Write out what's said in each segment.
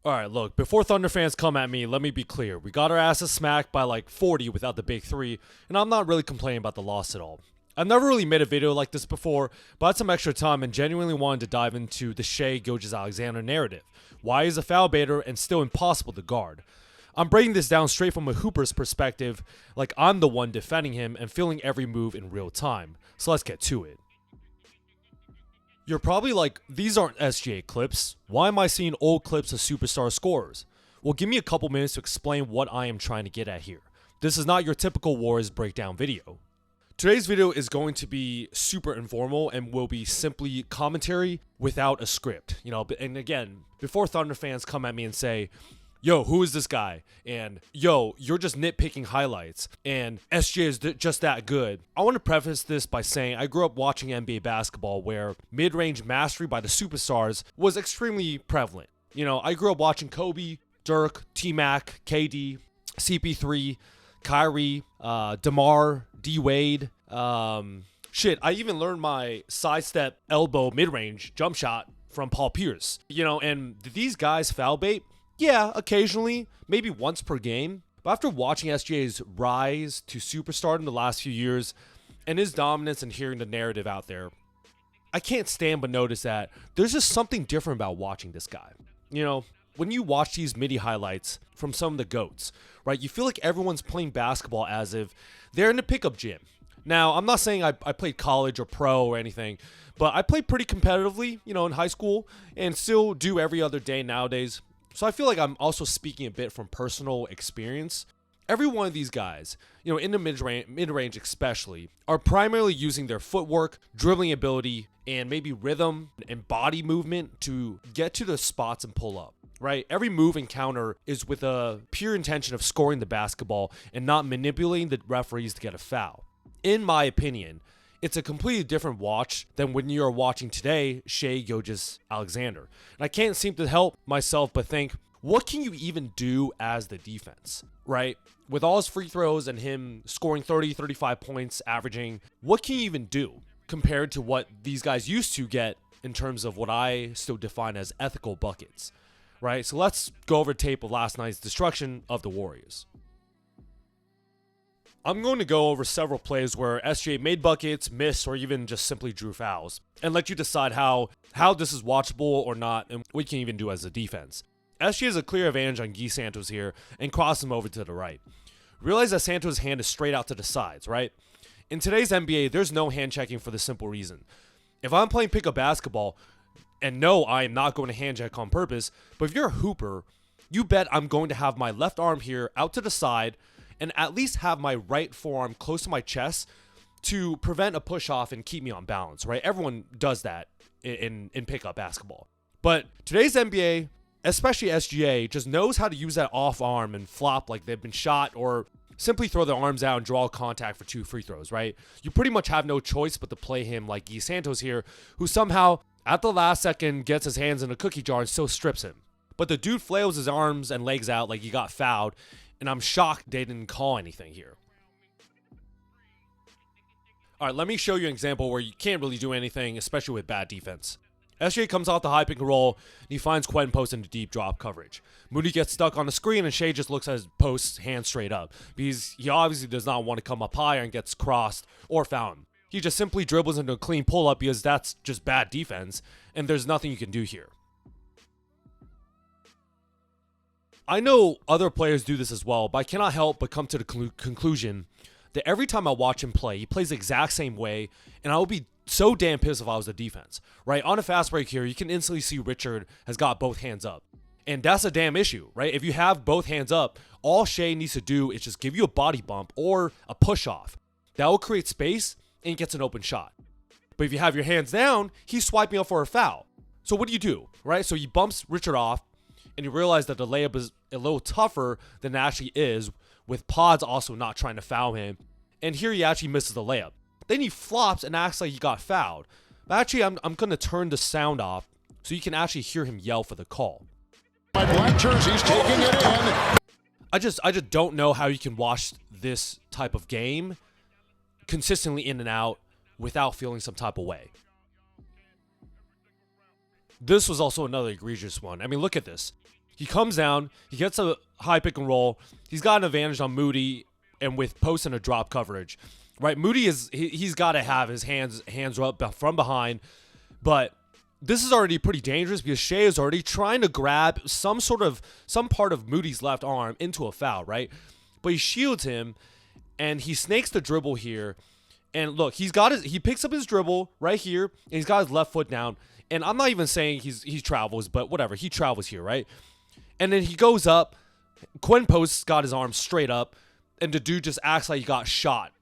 Alright, look, before Thunder fans come at me, let me be clear. We got our asses smacked by like 40 without the big three, and I'm not really complaining about the loss at all. I've never really made a video like this before, but I had some extra time and genuinely wanted to dive into the Shai Gilgeous-Alexander narrative. Why he's a foul baiter and still impossible to guard. I'm breaking this down straight from a hooper's perspective, like I'm the one defending him and feeling every move in real time. So let's get to it. You're probably like, these aren't SGA clips. Why am I seeing old clips of superstar scorers? Well, give me a couple minutes to explain what I am trying to get at here. This is not your typical Warriors breakdown video. Today's video is going to be super informal and will be simply commentary without a script. And again, before Thunder fans come at me and say, yo, who is this guy? And yo, you're just nitpicking highlights. And SGA is just that good. I want to preface this by saying I grew up watching NBA basketball where mid-range mastery by the superstars was extremely prevalent. I grew up watching Kobe, Dirk, T-Mac, KD, CP3, Kyrie, DeMar, D-Wade. I even learned my sidestep elbow mid-range jump shot from Paul Pierce. And these guys foul bait? Yeah, occasionally, maybe once per game. But after watching SGA's rise to superstar in the last few years and his dominance and hearing the narrative out there, I can't stand but notice that there's just something different about watching this guy. When you watch these MIDI highlights from some of the GOATs, right, you feel like everyone's playing basketball as if they're in a pickup gym. Now, I'm not saying I played college or pro or anything, but I played pretty competitively, in high school and still do every other day nowadays. So I feel like I'm also speaking a bit from personal experience. Every one of these guys, in the mid-range especially, are primarily using their footwork, dribbling ability, and maybe rhythm and body movement to get to the spots and pull up, right? Every move and counter is with a pure intention of scoring the basketball and not manipulating the referees to get a foul. In my opinion, it's a completely different watch than when you're watching today Shai Gilgeous-Alexander. And I can't seem to help myself but think, what can you even do as the defense, right? With all his free throws and him scoring 30, 35 points, averaging, what can you even do compared to what these guys used to get in terms of what I still define as ethical buckets, right? So let's go over tape of last night's destruction of the Warriors. I'm going to go over several plays where SGA made buckets, missed, or even just simply drew fouls, and let you decide how this is watchable or not, and what you can even do as a defense. SGA has a clear advantage on Guy Santos here, and cross him over to the right. Realize that Santos' hand is straight out to the sides, right? In today's NBA, there's no hand checking for the simple reason. If I'm playing pickup basketball, and no, I am not going to hand check on purpose, but if you're a hooper, you bet I'm going to have my left arm here out to the side, and at least have my right forearm close to my chest to prevent a push-off and keep me on balance, right? Everyone does that in pickup basketball. But today's NBA, especially SGA, just knows how to use that off arm and flop like they've been shot or simply throw their arms out and draw contact for 2 free throws, right? You pretty much have no choice but to play him like Guy Santos here, who somehow, at the last second, gets his hands in a cookie jar and still strips him. But the dude flails his arms and legs out like he got fouled, and I'm shocked they didn't call anything here. All right, let me show you an example where you can't really do anything, especially with bad defense. SGA comes off the high pick and roll, and he finds Quentin Post into deep drop coverage. Moody gets stuck on the screen, and Shai just looks at his post hand straight up, because he obviously does not want to come up higher and gets crossed or foul him. He just simply dribbles into a clean pull-up because that's just bad defense, and there's nothing you can do here. I know other players do this as well, but I cannot help but come to the conclusion that every time I watch him play, he plays the exact same way, and I would be so damn pissed if I was the defense, right? On a fast break here, you can instantly see Richard has got both hands up, and that's a damn issue, right? If you have both hands up, all Shai needs to do is just give you a body bump or a push-off. That will create space, and he gets an open shot. But if you have your hands down, he's swiping up for a foul. So what do, right? So he bumps Richard off, and you realize that the layup is a little tougher than it actually is, with Pods also not trying to foul him. And here he actually misses the layup. Then he flops and acts like he got fouled. But actually, I'm going to turn the sound off so you can actually hear him yell for the call. My black jersey's taking it in. I just don't know how you can watch this type of game consistently in and out without feeling some type of way. This was also another egregious one. I mean, look at this. He comes down, he gets a high pick and roll. He's got an advantage on Moody and with post and a drop coverage, right? Moody he's got to have his hands up from behind, but this is already pretty dangerous because Shai is already trying to grab some part of Moody's left arm into a foul, right? But he shields him, and he snakes the dribble here. And look, he picks up his dribble right here, and he's got his left foot down. And I'm not even saying he travels, but whatever, he travels here, right? And then he goes up. Quinn Post's got his arm straight up, and the dude just acts like he got shot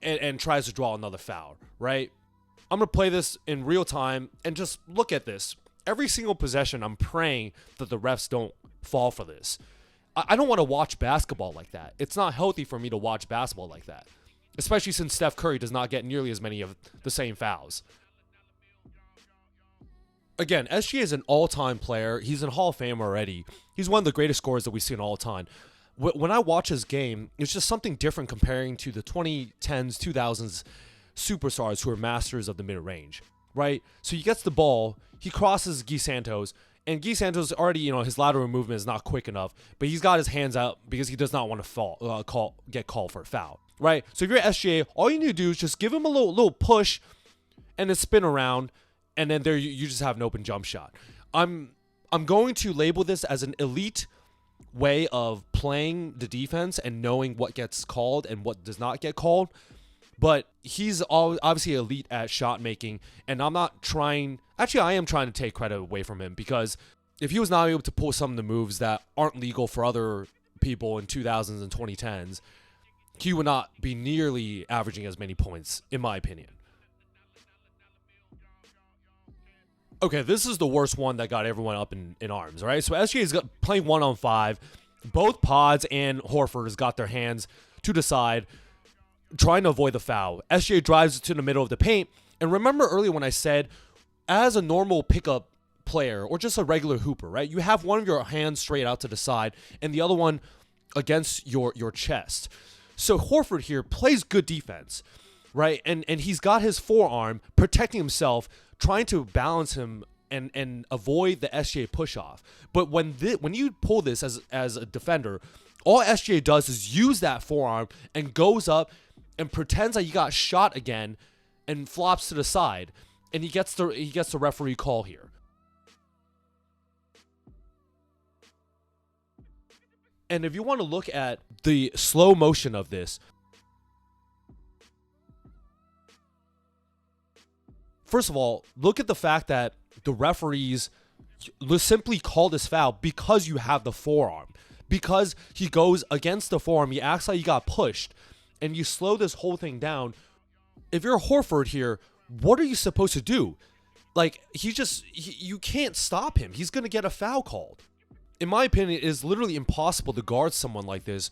and tries to draw another foul, right? I'm going to play this in real time and just look at this. Every single possession, I'm praying that the refs don't fall for this. I don't want to watch basketball like that. It's not healthy for me to watch basketball like that, especially since Steph Curry does not get nearly as many of the same fouls. Again, SGA is an all-time player. He's in Hall of Fame already. He's one of the greatest scorers that we've seen all time. When I watch his game, it's just something different comparing to the 2010s, 2000s superstars who are masters of the mid-range, right? So he gets the ball, he crosses Guy Santos, and Guy Santos already, his lateral movement is not quick enough, but he's got his hands out because he does not want to get called for a foul, right? So if you're SGA, all you need to do is just give him a little push and then spin around, and then there you just have an open jump shot. I'm going to label this as an elite way of playing the defense and knowing what gets called and what does not get called. But he's obviously elite at shot making, and I'm not trying. Actually, I am trying to take credit away from him because if he was not able to pull some of the moves that aren't legal for other people in 2000s and 2010s, he would not be nearly averaging as many points, in my opinion. Okay, this is the worst one that got everyone up in arms, right? So SGA is playing 1-on-5. Both Pods and Horford has got their hands to the side, trying to avoid the foul. SGA drives to the middle of the paint. And remember earlier when I said, as a normal pickup player or just a regular hooper, right? You have one of your hands straight out to the side and the other one against your chest. So Horford here plays good defense, right? And he's got his forearm protecting himself, trying to balance him and avoid the SGA push-off. But when you pull this as a defender, all SGA does is use that forearm and goes up and pretends like he got shot again and flops to the side. And he gets the referee call here. And if you want to look at the slow motion of this, first of all, look at the fact that the referees simply call this foul because you have the forearm. Because he goes against the forearm, he acts like he got pushed, and you slow this whole thing down. If you're Horford here, what are you supposed to do? Like, you can't stop him. He's going to get a foul called. In my opinion, it is literally impossible to guard someone like this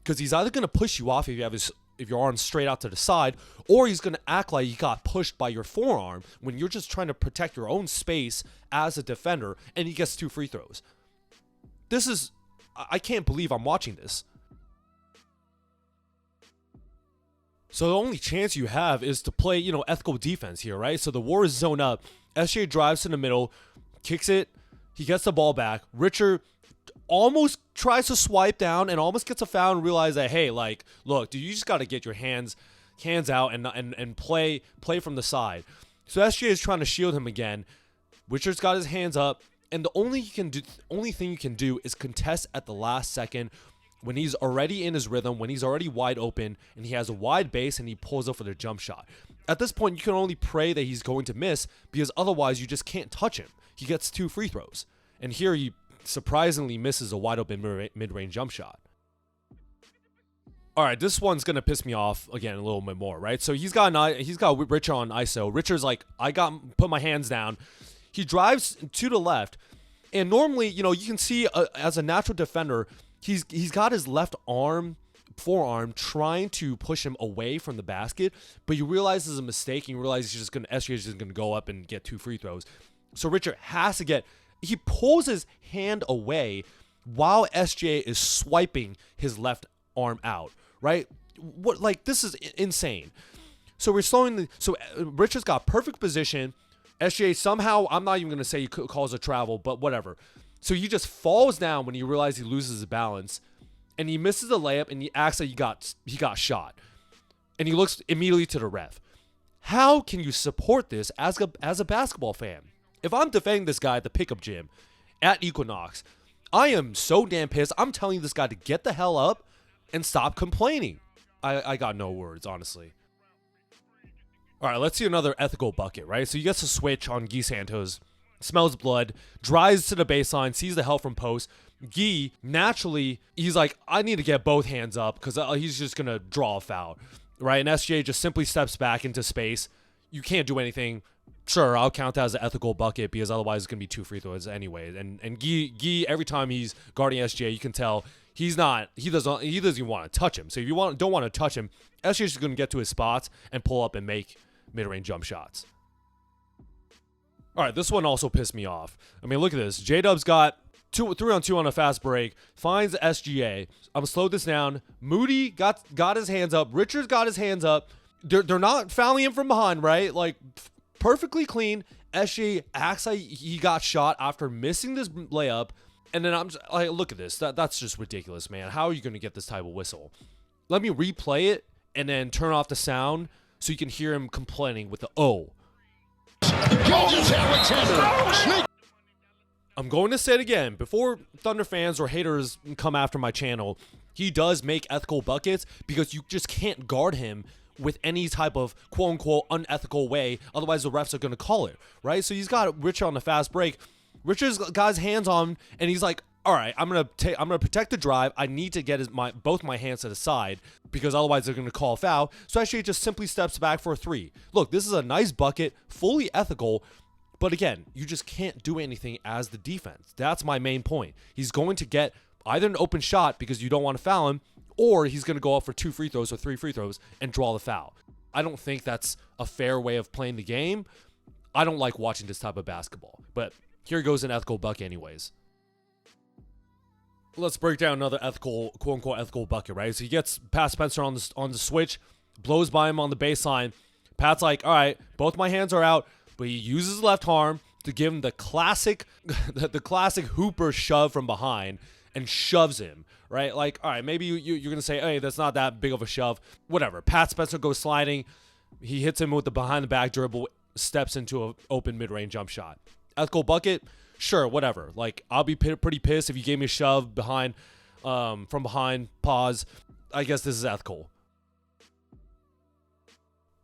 because he's either going to push you off if your arm's straight out to the side, or he's going to act like you got pushed by your forearm when you're just trying to protect your own space as a defender, and he gets 2 free throws. I can't believe I'm watching this. So the only chance you have is to play, ethical defense here, right? So the Warriors zone up. SGA drives to the middle, kicks it. He gets the ball back. Richard almost tries to swipe down and almost gets a foul and realizes that, hey, like, look, dude, you just got to get your hands out and play from the side. So SGA is trying to shield him again. Richard's got his hands up, and the only thing you can do is contest at the last second when he's already in his rhythm, when he's already wide open, and he has a wide base and he pulls up for the jump shot. At this point, you can only pray that he's going to miss because otherwise you just can't touch him. He gets 2 free throws. And here he surprisingly misses a wide open mid-range jump shot. All right, this one's going to piss me off again a little bit more, right? So he's got Richard on ISO. Richard's like, put my hands down. He drives to the left. And normally, you can see as a natural defender, he's got his left forearm trying to push him away from the basket, but you realize this is a mistake, and you realize SGA is just going to go up and get 2 free throws. So Richard he pulls his hand away while SGA is swiping his left arm out, right? This is insane. So Richard's got perfect position. SGA somehow, I'm not even going to say he calls a travel, but whatever. So he just falls down when he realizes he loses his balance, and he misses the layup, and he acts like he got shot. And he looks immediately to the ref. How can you support this as a basketball fan? If I'm defending this guy at the pickup gym at Equinox, I am so damn pissed. I'm telling this guy to get the hell up and stop complaining. I got no words, honestly. All right, let's see another ethical bucket, right? So he gets a switch on Guy Santos, smells blood, drives to the baseline, sees the help from post. Guy, naturally, he's like, I need to get both hands up because he's just going to draw a foul, right? And SGA just simply steps back into space. You can't do anything. Sure, I'll count that as an ethical bucket because otherwise it's going to be 2 free throws anyway. And Guy, every time he's guarding SGA, you can tell he doesn't even want to touch him. So if you don't want to touch him, SGA's just going to get to his spots and pull up and make mid-range jump shots. All right, this one also pissed me off. I mean, look at this. J-Dub's got 3-on-2 on a fast break, finds SGA. I'm gonna slow this down. Moody got his hands up. Richards got his hands up. They're not fouling him from behind, right? Like, perfectly clean. SGA acts like he got shot after missing this layup. And then I'm just like, look at this. That's just ridiculous, man. How are you gonna get this type of whistle? Let me replay it and then turn off the sound so you can hear him complaining with the O. Gilgeous-Alexander. I'm going to say it again. Before Thunder fans or haters come after my channel, he does make ethical buckets because you just can't guard him with any type of quote-unquote unethical way. Otherwise, the refs are going to call it, right? So he's got Richard on the fast break. Richard's got his hands on him, and he's like, all right, I'm gonna protect the drive. I need to get both my hands to the side because otherwise they're gonna call a foul. So actually, just simply steps back for a 3. Look, this is a nice bucket, fully ethical, but again, you just can't do anything as the defense. That's my main point. He's going to get either an open shot because you don't want to foul him, or he's gonna go up for 2 free throws or 3 free throws and draw the foul. I don't think that's a fair way of playing the game. I don't like watching this type of basketball, but here goes an ethical bucket anyways. Let's break down another ethical, quote-unquote ethical bucket, right? So he gets past Spencer on the switch, blows by him on the baseline. Pat's like, all right, both my hands are out, but he uses his left arm to give him the classic hooper shove from behind and shoves him, right? Like, all right, maybe you're going to say, hey, that's not that big of a shove. Whatever. Pat Spencer goes sliding. He hits him with the behind-the-back dribble, steps into an open mid-range jump shot. Ethical bucket? Sure, whatever. Like, I'll be pretty pissed if you gave me a shove behind, from behind, pause. I guess this is ethical.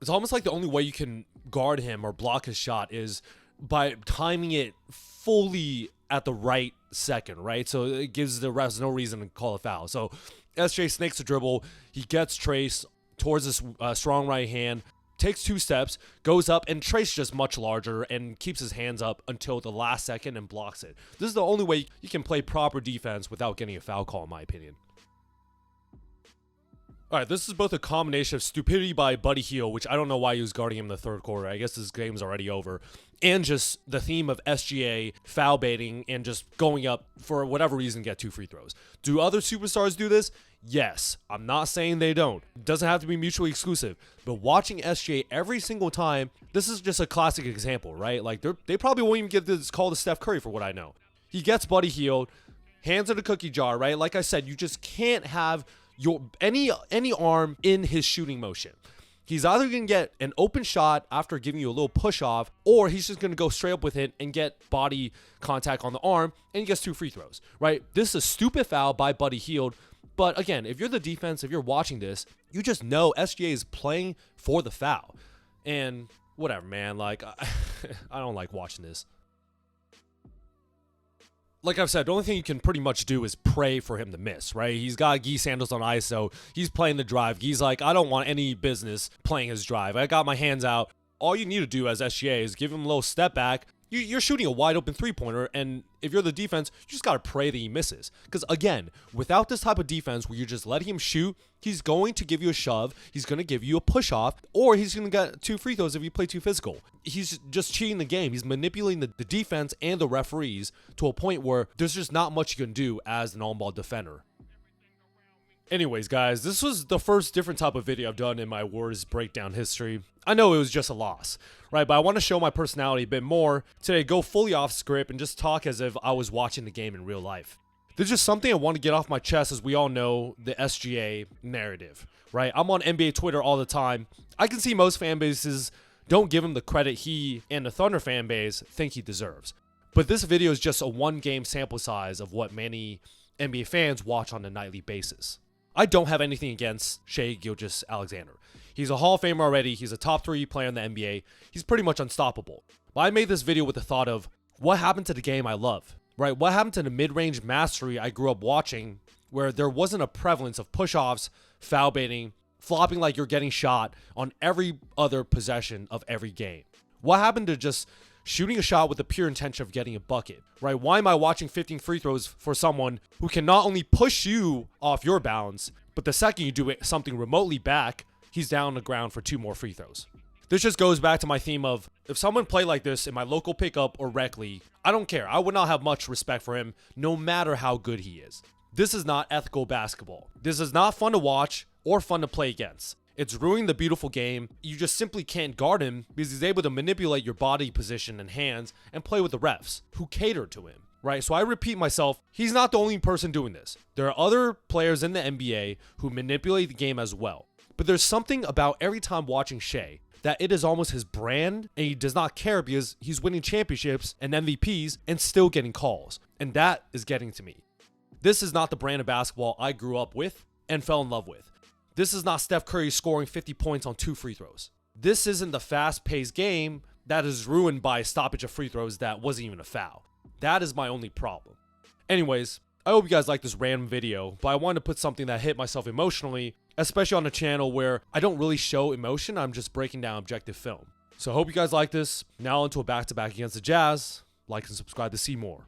It's almost like the only way you can guard him or block his shot is by timing it fully at the right second, right? So it gives the refs no reason to call a foul. So SJ snakes the dribble. He gets Trace towards this strong right hand. Takes 2 steps, goes up, and Trace just much larger and keeps his hands up until the last second and blocks it. This is the only way you can play proper defense without getting a foul call, in my opinion. All right, this is both a combination of stupidity by Buddy Hield, which I don't know why he was guarding him in the third quarter. I guess this game's already over. And just the theme of SGA foul baiting and just going up for whatever reason get 2 free throws. Do other superstars do this? Yes. I'm not saying they don't. It doesn't have to be mutually exclusive. But watching SGA every single time, this is just a classic example, right? Like, they probably won't even give this call to Steph Curry for what I know. He gets Buddy Hield, hands in the cookie jar, right? Like I said, you just can't have any arm in his shooting motion. He's either going to get an open shot after giving you a little push off, or he's just going to go straight up with it and get body contact on the arm, and he gets 2 free throws, right? This is a stupid foul by Buddy Hield. But again, if you're the defense, if you're watching this, you just know SGA is playing for the foul. And whatever, man. Like, I don't like watching this. Like I've said, the only thing you can pretty much do is pray for him to miss, right? He's got Guy Sandals on ISO. He's playing the drive. Guy's like, I don't want any business playing his drive. I got my hands out. All you need to do as SGA is give him a little step back. You're shooting a wide open 3-pointer, and if you're the defense, you just got to pray that he misses. Because again, without this type of defense where you're just letting him shoot, he's going to give you a shove, he's going to give you a push off, or he's going to get 2 free throws if you play too physical. He's just cheating the game. He's manipulating the defense and the referees to a point where there's just not much you can do as an on-ball defender. Anyways, guys, this was the first different type of video I've done in my Warriors breakdown history. I know it was just a loss, right? But I want to show my personality a bit more today, go fully off script and just talk as if I was watching the game in real life. There's just something I want to get off my chest. As we all know, the SGA narrative, right? I'm on NBA Twitter all the time. I can see most fan bases don't give him the credit he and the Thunder fan base think he deserves. But this video is just a one-game sample size of what many NBA fans watch on a nightly basis. I don't have anything against Shai Gilgeous-Alexander. He's a Hall of Famer already. He's a top 3 player in the NBA. He's pretty much unstoppable. But I made this video with the thought of, what happened to the game I love, right? What happened to the mid-range mastery I grew up watching, where there wasn't a prevalence of push-offs, foul baiting, flopping like you're getting shot on every other possession of every game? What happened to just shooting a shot with the pure intention of getting a bucket, right? Why am I watching 15 free throws for someone who can not only push you off your bounds, but the second you do something remotely back, he's down on the ground for 2 more free throws? This just goes back to my theme of, if someone played like this in my local pickup or rec league, I don't care. I would not have much respect for him, no matter how good he is. This is not ethical basketball. This is not fun to watch or fun to play against. It's ruining the beautiful game. You just simply can't guard him because he's able to manipulate your body position and hands and play with the refs who cater to him, right? So I repeat myself, he's not the only person doing this. There are other players in the NBA who manipulate the game as well. But there's something about every time watching Shai that it is almost his brand, and he does not care because he's winning championships and MVPs and still getting calls. And that is getting to me. This is not the brand of basketball I grew up with and fell in love with. This is not Steph Curry scoring 50 points on 2 free throws. This isn't the fast-paced game that is ruined by a stoppage of free throws that wasn't even a foul. That is my only problem. Anyways, I hope you guys like this random video, but I wanted to put something that hit myself emotionally, especially on a channel where I don't really show emotion, I'm just breaking down objective film. So I hope you guys like this. Now into a back-to-back against the Jazz. Like and subscribe to see more.